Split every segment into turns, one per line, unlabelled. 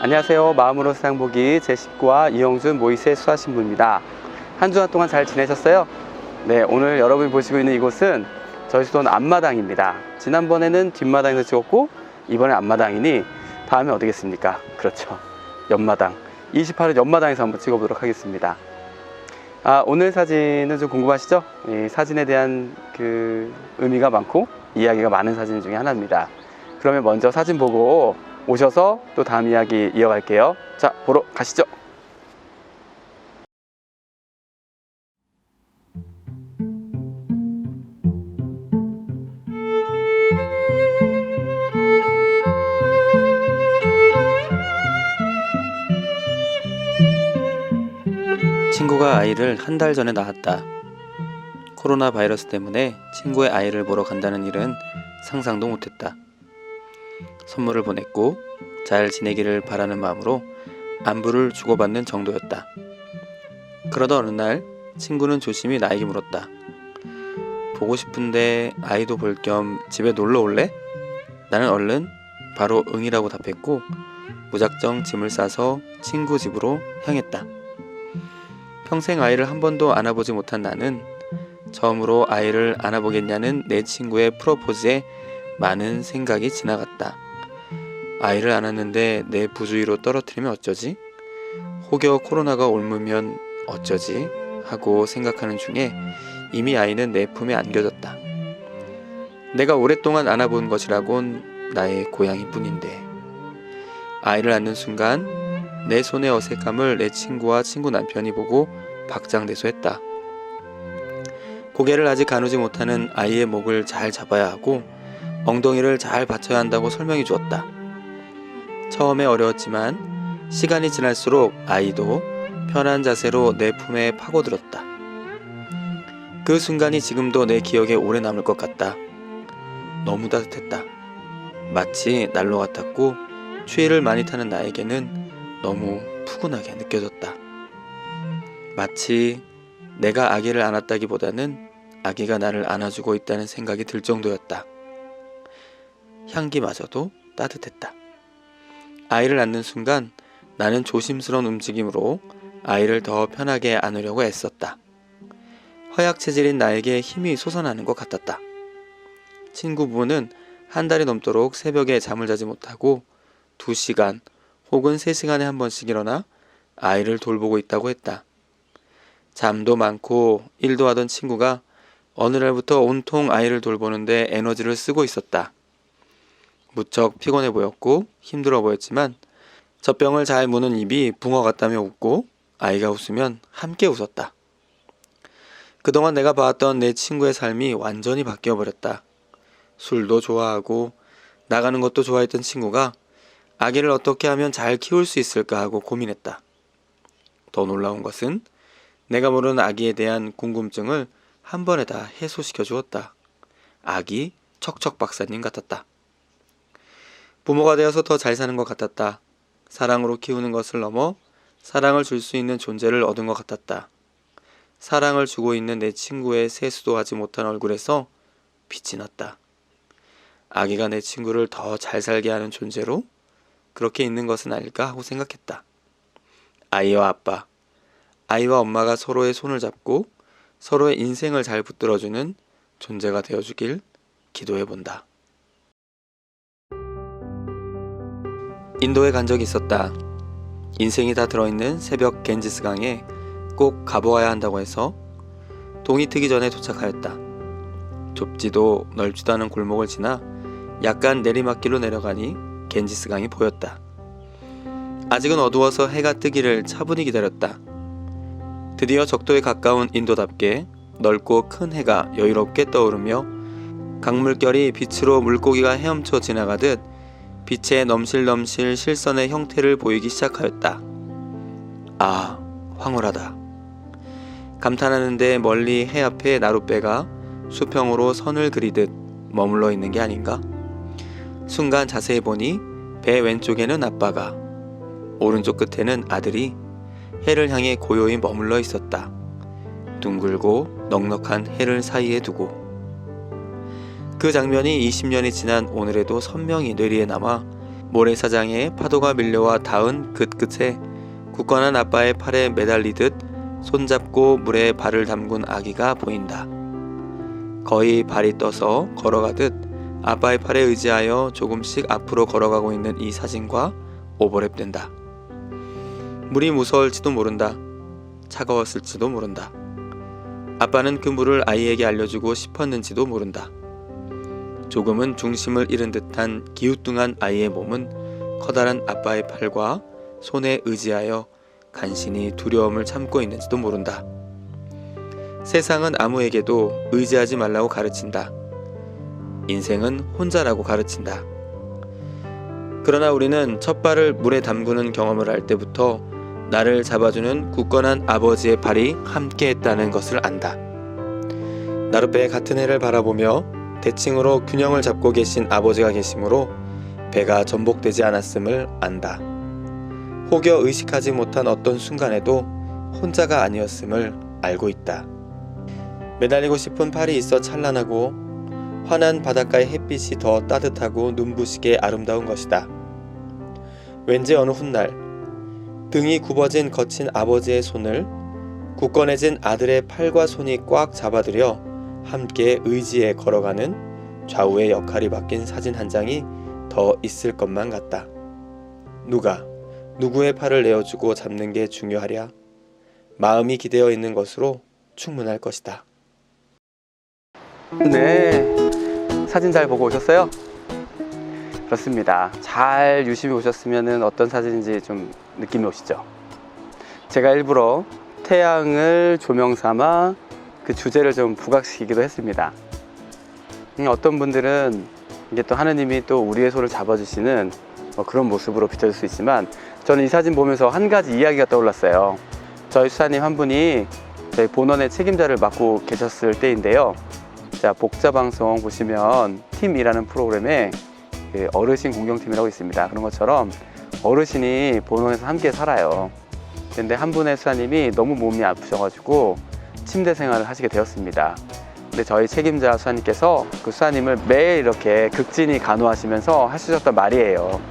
안녕하세요. 마음으로 세상 보기 제19화 이영준 모이세 수아신부입니다. 한 주간 동안 잘 지내셨어요? 네, 오늘 여러분이 보시고 있는 이곳은 저희 수도원 앞마당입니다. 지난번에는 뒷마당에서 찍었고 이번엔 앞마당이니 다음에 어디겠습니까? 그렇죠, 옆마당. 28일 옆마당에서 한번 찍어보도록 하겠습니다. 오늘 사진은 좀 궁금하시죠? 이 사진에 대한 의미가 많고 이야기가 많은 사진 중에 하나입니다. 그러면 먼저 사진 보고 오셔서 또 다음 이야기 이어갈게요. 자, 보러 가시죠.
친구가 아이를 한 달 전에 낳았다. 코로나 바이러스 때문에 친구의 아이를 보러 간다는 일은 상상도 못했다. 선물을 보냈고 잘 지내기를 바라는 마음으로 안부를 주고받는 정도였다. 그러다 어느 날 친구는 조심히 나에게 물었다. 보고 싶은데 아이도 볼 겸 집에 놀러 올래? 나는 얼른 바로 응이라고 답했고 무작정 짐을 싸서 친구 집으로 향했다. 평생 아이를 한 번도 안아보지 못한 나는 처음으로 아이를 안아보겠냐는 내 친구의 프로포즈에 많은 생각이 지나갔다. 아이를 안았는데 내 부주의로 떨어뜨리면 어쩌지? 혹여 코로나가 옮으면 어쩌지? 하고 생각하는 중에 이미 아이는 내 품에 안겨졌다. 내가 오랫동안 안아본 것이라곤 나의 고양이뿐인데. 아이를 안는 순간 내 손의 어색함을 내 친구와 친구 남편이 보고 박장대소했다. 고개를 아직 가누지 못하는 아이의 목을 잘 잡아야 하고 엉덩이를 잘 받쳐야 한다고 설명해 주었다. 처음에 어려웠지만 시간이 지날수록 아이도 편한 자세로 내 품에 파고들었다. 그 순간이 지금도 내 기억에 오래 남을 것 같다. 너무 따뜻했다. 마치 난로 같았고 추위를 많이 타는 나에게는 너무 푸근하게 느껴졌다. 마치 내가 아기를 안았다기보다는 아기가 나를 안아주고 있다는 생각이 들 정도였다. 향기마저도 따뜻했다. 아이를 안는 순간 나는 조심스러운 움직임으로 아이를 더 편하게 안으려고 애썼다. 허약 체질인 나에게 힘이 솟아나는 것 같았다. 친구 부부는 한 달이 넘도록 새벽에 잠을 자지 못하고 2시간 혹은 3시간에 한 번씩 일어나 아이를 돌보고 있다고 했다. 잠도 많고 일도 하던 친구가 어느 날부터 온통 아이를 돌보는데 에너지를 쓰고 있었다. 무척 피곤해 보였고 힘들어 보였지만 젖병을 잘 무는 입이 붕어 같다며 웃고 아이가 웃으면 함께 웃었다. 그동안 내가 봐왔던 내 친구의 삶이 완전히 바뀌어버렸다. 술도 좋아하고 나가는 것도 좋아했던 친구가 아기를 어떻게 하면 잘 키울 수 있을까 하고 고민했다. 더 놀라운 것은 내가 모르는 아기에 대한 궁금증을 한 번에 다 해소시켜 주었다. 아기 척척 박사님 같았다. 부모가 되어서 더 잘 사는 것 같았다. 사랑으로 키우는 것을 넘어 사랑을 줄 수 있는 존재를 얻은 것 같았다. 사랑을 주고 있는 내 친구의 세수도 하지 못한 얼굴에서 빛이 났다. 아기가 내 친구를 더 잘 살게 하는 존재로 그렇게 있는 것은 아닐까 하고 생각했다. 아이와 아빠, 아이와 엄마가 서로의 손을 잡고 서로의 인생을 잘 붙들어주는 존재가 되어주길 기도해본다. 인도에 간 적이 있었다. 인생이 다 들어있는 새벽 겐지스강에 꼭 가보아야 한다고 해서 동이 트기 전에 도착하였다. 좁지도 넓지도 않은 골목을 지나 약간 내리막길로 내려가니 겐지스강이 보였다. 아직은 어두워서 해가 뜨기를 차분히 기다렸다. 드디어 적도에 가까운 인도답게 넓고 큰 해가 여유롭게 떠오르며 강물결이 빛으로 물고기가 헤엄쳐 지나가듯 빛의 넘실넘실 실선의 형태를 보이기 시작하였다. 아, 황홀하다. 감탄하는데 멀리 해 앞에 나룻배가 수평으로 선을 그리듯 머물러 있는 게 아닌가? 순간 자세히 보니 배 왼쪽에는 아빠가, 오른쪽 끝에는 아들이 해를 향해 고요히 머물러 있었다. 둥글고 넉넉한 해를 사이에 두고. 그 장면이 20년이 지난 오늘에도 선명히 뇌리에 남아 모래사장에 파도가 밀려와 닿은 끝끝에 굳건한 아빠의 팔에 매달리듯 손잡고 물에 발을 담근 아기가 보인다. 거의 발이 떠서 걸어가듯 아빠의 팔에 의지하여 조금씩 앞으로 걸어가고 있는 이 사진과 오버랩된다. 물이 무서울지도 모른다. 차가웠을지도 모른다. 아빠는 그 물을 아이에게 알려주고 싶었는지도 모른다. 조금은 중심을 잃은 듯한 기우뚱한 아이의 몸은 커다란 아빠의 팔과 손에 의지하여 간신히 두려움을 참고 있는지도 모른다. 세상은 아무에게도 의지하지 말라고 가르친다. 인생은 혼자라고 가르친다. 그러나 우리는 첫 발을 물에 담그는 경험을 할 때부터 나를 잡아주는 굳건한 아버지의 팔이 함께했다는 것을 안다. 나룻배의 같은 해를 바라보며 대칭으로 균형을 잡고 계신 아버지가 계심으로 배가 전복되지 않았음을 안다. 혹여 의식하지 못한 어떤 순간에도 혼자가 아니었음을 알고 있다. 매달리고 싶은 팔이 있어 찬란하고 환한 바닷가의 햇빛이 더 따뜻하고 눈부시게 아름다운 것이다. 왠지 어느 훗날 등이 굽어진 거친 아버지의 손을 굳건해진 아들의 팔과 손이 꽉 잡아들여 함께 의지에 걸어가는 좌우의 역할이 바뀐 사진 한 장이 더 있을 것만 같다. 누가 누구의 팔을 내어주고 잡는 게 중요하랴? 마음이 기대어 있는 것으로 충분할 것이다.
네, 사진 잘 보고 오셨어요? 그렇습니다. 잘 유심히 보셨으면 어떤 사진인지 좀 느낌이 오시죠? 제가 일부러 태양을 조명 삼아 그 주제를 좀 부각시키기도 했습니다. 어떤 분들은 이게 또 하느님이 또 우리의 손을 잡아주시는 그런 모습으로 비춰질 수 있지만, 저는 이 사진 보면서 한 가지 이야기가 떠올랐어요. 저희 수사님 한 분이 저희 본원의 책임자를 맡고 계셨을 때인데요. 자, 복자방송 보시면 팀이라는 프로그램에 어르신 공경팀이라고 있습니다. 그런 것처럼 어르신이 본원에서 함께 살아요. 근데 한 분의 수사님이 너무 몸이 아프셔가지고 침대 생활을 하시게 되었습니다. 근데 저희 책임자 수사님께서 그 수사님을 매일 이렇게 극진히 간호하시면서 하시셨던 말이에요.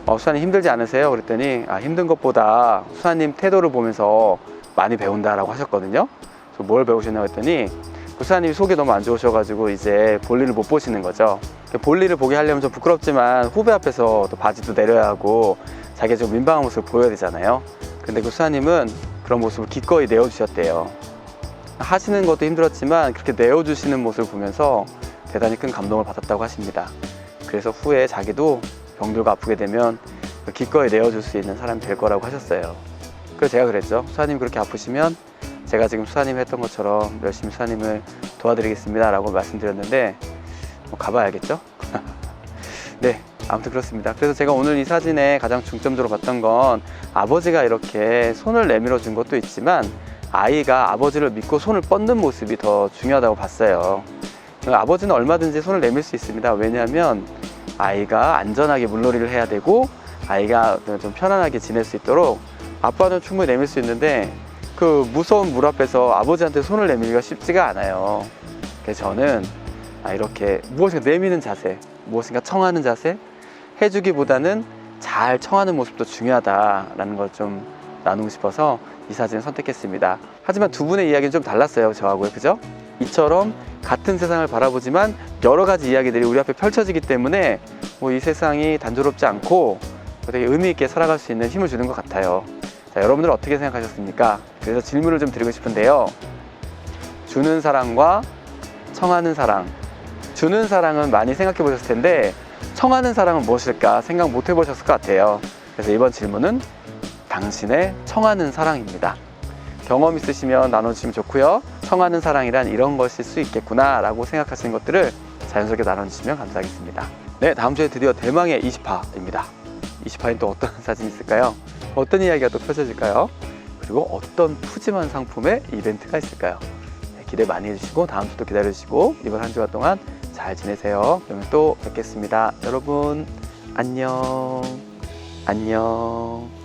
수사님 힘들지 않으세요? 그랬더니 힘든 것보다 수사님 태도를 보면서 많이 배운다라고 하셨거든요. 그래서 뭘 배우셨냐고 했더니 그 수사님이 속이 너무 안 좋으셔가지고 이제 볼일을 못 보시는 거죠. 볼일을 보게 하려면 좀 부끄럽지만 후배 앞에서 또 바지도 내려야 하고 자기가 좀 민망한 모습을 보여야 되잖아요. 근데 그 수사님은 그런 모습을 기꺼이 내어주셨대요. 하시는 것도 힘들었지만 그렇게 내어주시는 모습을 보면서 대단히 큰 감동을 받았다고 하십니다. 그래서 후에 자기도 병들고 아프게 되면 기꺼이 내어줄 수 있는 사람이 될 거라고 하셨어요. 그래서 제가 그랬죠. 수사님 그렇게 아프시면 제가 지금 수사님 했던 것처럼 열심히 수사님을 도와드리겠습니다 라고 말씀드렸는데 가봐야겠죠? 네, 아무튼 그렇습니다. 그래서 제가 오늘 이 사진에 가장 중점적으로 봤던 건 아버지가 이렇게 손을 내밀어 준 것도 있지만 아이가 아버지를 믿고 손을 뻗는 모습이 더 중요하다고 봤어요. 아버지는 얼마든지 손을 내밀 수 있습니다. 왜냐하면 아이가 안전하게 물놀이를 해야 되고 아이가 좀 편안하게 지낼 수 있도록 아빠는 충분히 내밀 수 있는데 그 무서운 물 앞에서 아버지한테 손을 내밀기가 쉽지가 않아요. 그래서 저는 이렇게 무엇인가 내미는 자세, 무엇인가 청하는 자세 해주기보다는 잘 청하는 모습도 중요하다라는 걸 좀 나누고 싶어서 이 사진을 선택했습니다. 하지만 두 분의 이야기는 좀 달랐어요, 저하고요. 그죠? 이처럼 같은 세상을 바라보지만 여러 가지 이야기들이 우리 앞에 펼쳐지기 때문에 이 세상이 단조롭지 않고 되게 의미 있게 살아갈 수 있는 힘을 주는 것 같아요. 자, 여러분들은 어떻게 생각하셨습니까? 그래서 질문을 좀 드리고 싶은데요. 주는 사랑과 청하는 사랑. 주는 사랑은 많이 생각해 보셨을 텐데 청하는 사랑은 무엇일까 생각 못 해보셨을 것 같아요. 그래서 이번 질문은 당신의 청하는 사랑입니다. 경험 있으시면 나눠주시면 좋고요. 청하는 사랑이란 이런 것일 수 있겠구나 라고 생각하시는 것들을 자연스럽게 나눠주시면 감사하겠습니다. 네, 다음 주에 드디어 대망의 20화입니다. 20화엔 또 어떤 사진이 있을까요? 어떤 이야기가 또 펼쳐질까요? 그리고 어떤 푸짐한 상품의 이벤트가 있을까요? 네, 기대 많이 해주시고 다음 주도 기다려주시고 이번 한 주간 동안 잘 지내세요. 그러면 또 뵙겠습니다. 여러분 안녕. 안녕.